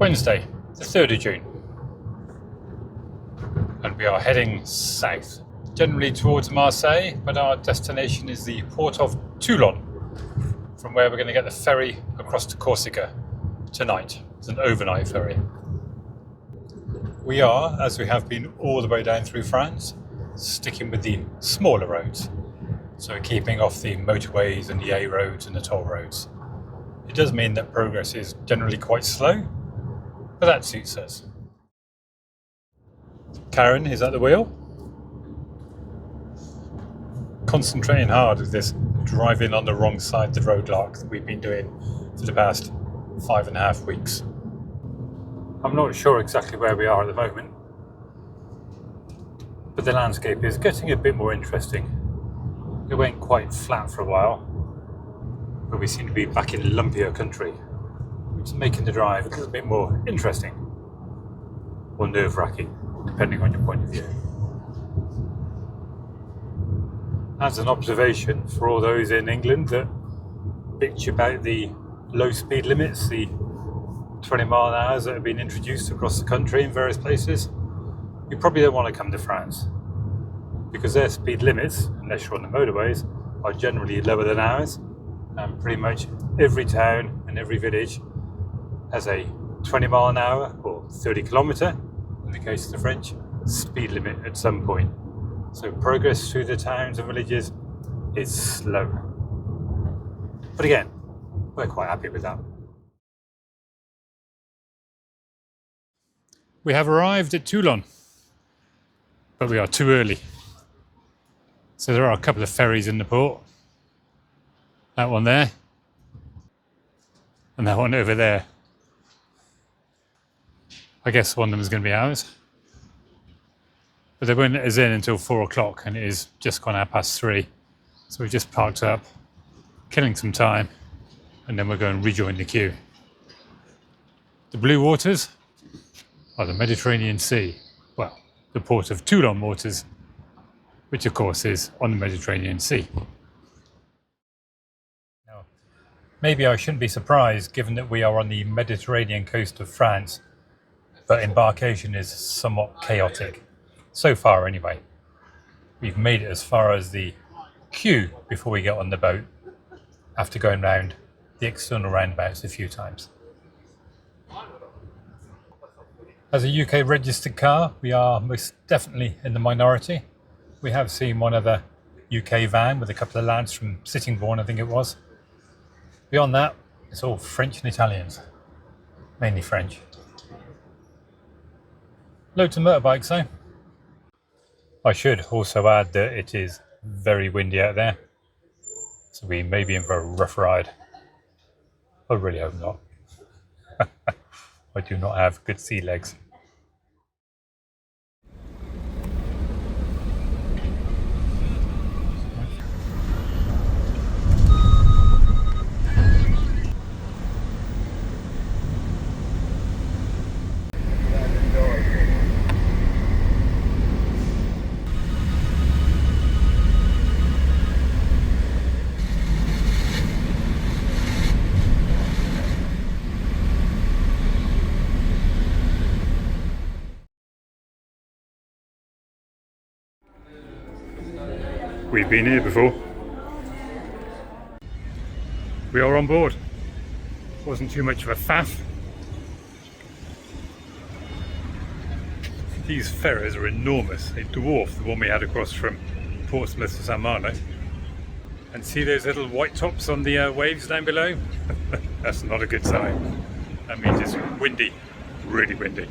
Wednesday, the 3rd of June, and we are heading south, generally towards Marseille, but our destination is the port of Toulon, from where we're going to get the ferry across to Corsica tonight. It's an overnight ferry. We are, as we have been all the way down through France, sticking with the smaller roads, so keeping off the motorways and the A roads and the toll roads. It does mean that progress is generally quite slow, but that suits us. Karen is at the wheel, concentrating hard with this driving on the wrong side of the road lark that we've been doing for the past 5.5 weeks. I'm not sure exactly where we are at the moment, but the landscape is getting a bit more interesting. It went quite flat for a while, but we seem to be back in lumpier country, which is making the drive a little bit more interesting, or nerve-wracking, depending on your point of view. As an observation for all those in England that bitch about the low speed limits, the 20 mile an hour that have been introduced across the country in various places, you probably don't want to come to France, because their speed limits, unless you're on the motorways, are generally lower than ours, and pretty much every town and every village has a 20 mile an hour or 30 kilometre, in the case of the French, speed limit at some point. So progress through the towns and villages is slow. But again, we're quite happy with that. We have arrived at Toulon, but we are too early. So there are a couple of ferries in the port. That one there, and that one over there. I guess one of them is going to be ours. But they won't let us in until 4 o'clock, and it is just gone 3:30. So we've just parked up, killing some time, and then we're going to rejoin the queue. The blue waters are the Mediterranean Sea. Well, the port of Toulon waters, which of course is on the Mediterranean Sea. Now, maybe I shouldn't be surprised given that we are on the Mediterranean coast of France, but embarkation is somewhat chaotic. So far anyway. We've made it as far as the queue before we get on the boat, after going round the external roundabouts a few times. As a UK registered car, we are most definitely in the minority. We have seen one other UK van with a couple of lads from Sittingbourne, I think it was. Beyond that, it's all French and Italians, mainly French. Loads of motorbikes though. I should also add that it is very windy out there, so we may be in for a rough ride. I really hope not. I do not have good sea legs. We've been here before. We are on board. Wasn't too much of a faff. These ferries are enormous. They dwarf the one we had across from Portsmouth to San Malo. And see those little white tops on the waves down below? That's not a good sign. That means it's windy, really windy.